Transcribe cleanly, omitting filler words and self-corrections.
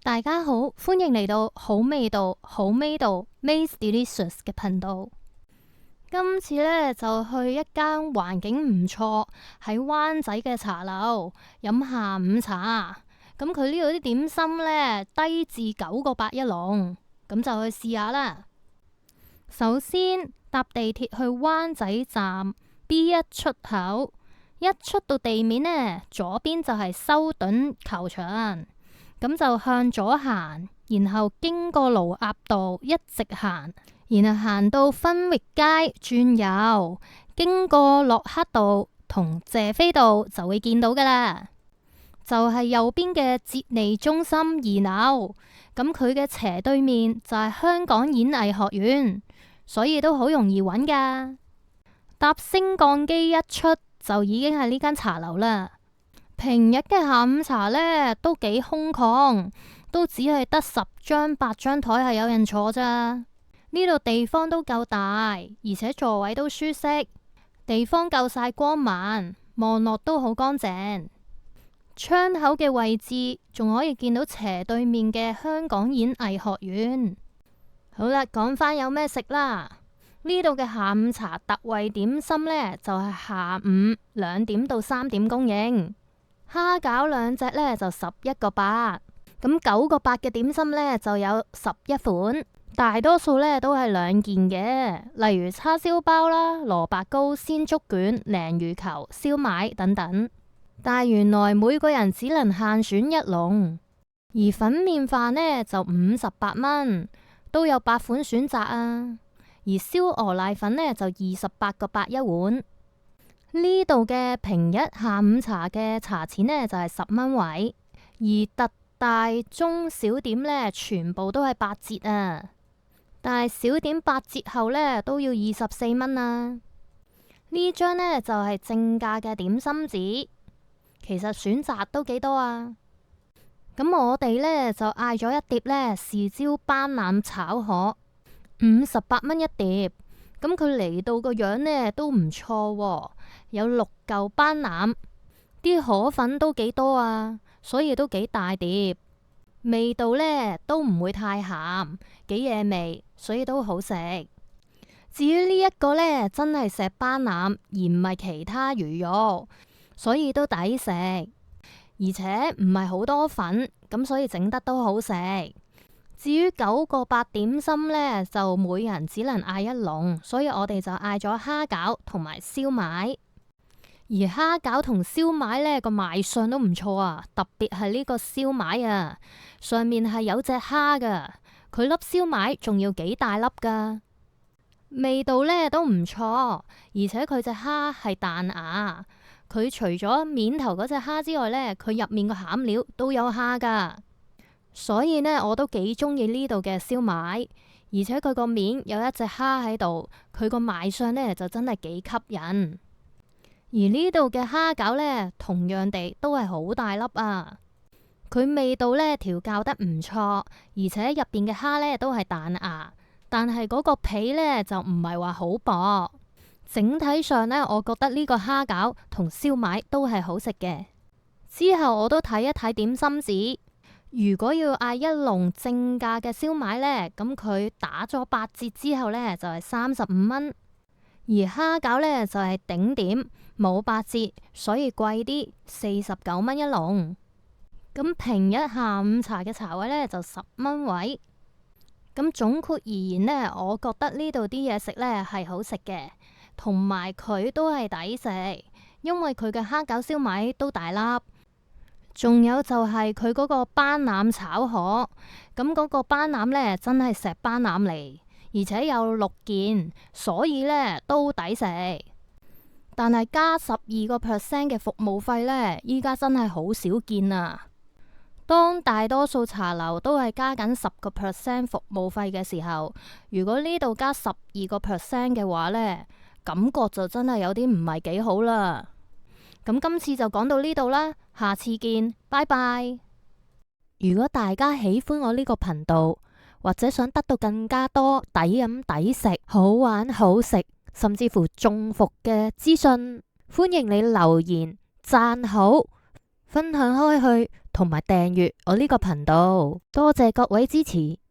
大家好，歡迎嚟到好味道好味道 Maze Delicious 嘅頻道。今次呢，就去一間環境唔錯喺灣仔嘅茶樓飲下午茶。咁佢呢度啲點心呢，低至9個8一籠，咁就去試下啦。首先搭地鐵去灣仔站 B1 出口，一出到地面呢，左邊就係修頓球場。咁就向左行，然後經過盧押道一直行，然後行到分域街轉右，經過洛克道同謝斐道就會見到噶啦。就係右邊嘅捷利中心2樓，咁佢嘅斜對面就係香港演藝學院，所以都好容易揾噶。搭升降機一出就已經係呢間茶樓啦。平日嘅下午茶呢都幾空曠，都只係得10張8張台係有人坐咋。呢度地方都夠大，而且座位都舒適，地方夠晒光猛，望落都好乾淨。窗口嘅位置仲可以見到斜對面嘅香港演藝學院。好啦，講返有咩食啦。呢度嘅下午茶特惠點心呢，就係下午2點到3點供應。蝦餃2隻呢就11個8，咁9個8嘅點心呢就有11款，大多數呢都係2件嘅，例如叉燒包啦、蘿蔔糕、鮮竹卷、鯪魚球、燒賣等等。但係原來每個人只能限選1籠，而粉麵飯呢就58蚊，都有8款選擇啊。而燒鵝瀨粉呢就28個8一碗。呢度嘅平日下午茶嘅茶錢呢，就係10蚊位，而特大中小點呢，全部都係8折啊！但係小點8折後呢，都要24蚊啊！呢張呢，就係正價嘅點心紙，其實選擇都幾多啊！咁我哋呢，就嗌咗一碟呢豉椒斑腩炒河，58蚊一碟。咁佢嚟到個樣呢都唔錯喎，有6嚿斑腩，啲河粉都幾多啊，所以都幾大碟。味道呢都唔會太鹹，幾惹味，所以都好食。至於呢一個呢，真係石斑腩，而唔係其他魚肉，所以都抵食，而且唔係好多粉，咁所以整得都好食。至於9個8點心呢，就每人只能嗌1籠，所以我哋就嗌咗蝦餃同埋燒賣。而蝦餃同燒賣呢個賣相都唔錯啊，特別係呢個燒賣啊，上面係有隻蝦噶，佢粒燒賣仲要幾大粒噶，味道呢都唔錯，而且佢隻蝦係彈牙，佢除咗面頭嗰隻蝦之外呢，佢入面個餡料都有蝦噶。所以呢，我都幾中意呢度嘅燒賣，而且佢個面有一隻蝦喺度，佢個賣相呢就真係幾吸引。而呢度嘅蝦餃呢，同樣地都係好大粒啊，佢味道呢調教得唔錯，而且入邊嘅蝦呢都係彈牙，但係嗰個皮呢就唔係話好薄。整體上呢，我覺得呢個蝦餃同燒賣都係好食嘅。之後我都睇一睇點心紙。如果要嗌1籠正價嘅燒賣呢，咁佢打咗8折之後呢，就係35蚊，而蝦餃呢，就係頂點冇8折，所以貴啲，49蚊一籠。咁平日下午茶嘅茶位呢，就10蚊位。咁總括而言呢，我覺得呢度啲嘢食呢係好食嘅，同埋佢都係抵食，因為佢嘅蝦餃燒賣都大粒。仲有就係佢嗰個斑腩炒河，咁嗰個斑腩呢真係石斑腩嚟，而且有6件，所以呢都抵食。但係加12% 嘅服務費呢，依家真係好少見啊！當大多數茶樓都係加緊10% 服務費嘅時候，如果呢度加12% 嘅話呢，感覺就真係有啲唔係幾好啦。咁今次就講到呢度啦，下次見，拜拜。如果大家喜歡我呢個頻道，或者想得到更加多抵飲抵食、好玩好食，甚至乎中伏嘅資訊，歡迎你留言讚好，分享開去，同埋訂閱我呢個頻道。多謝各位支持。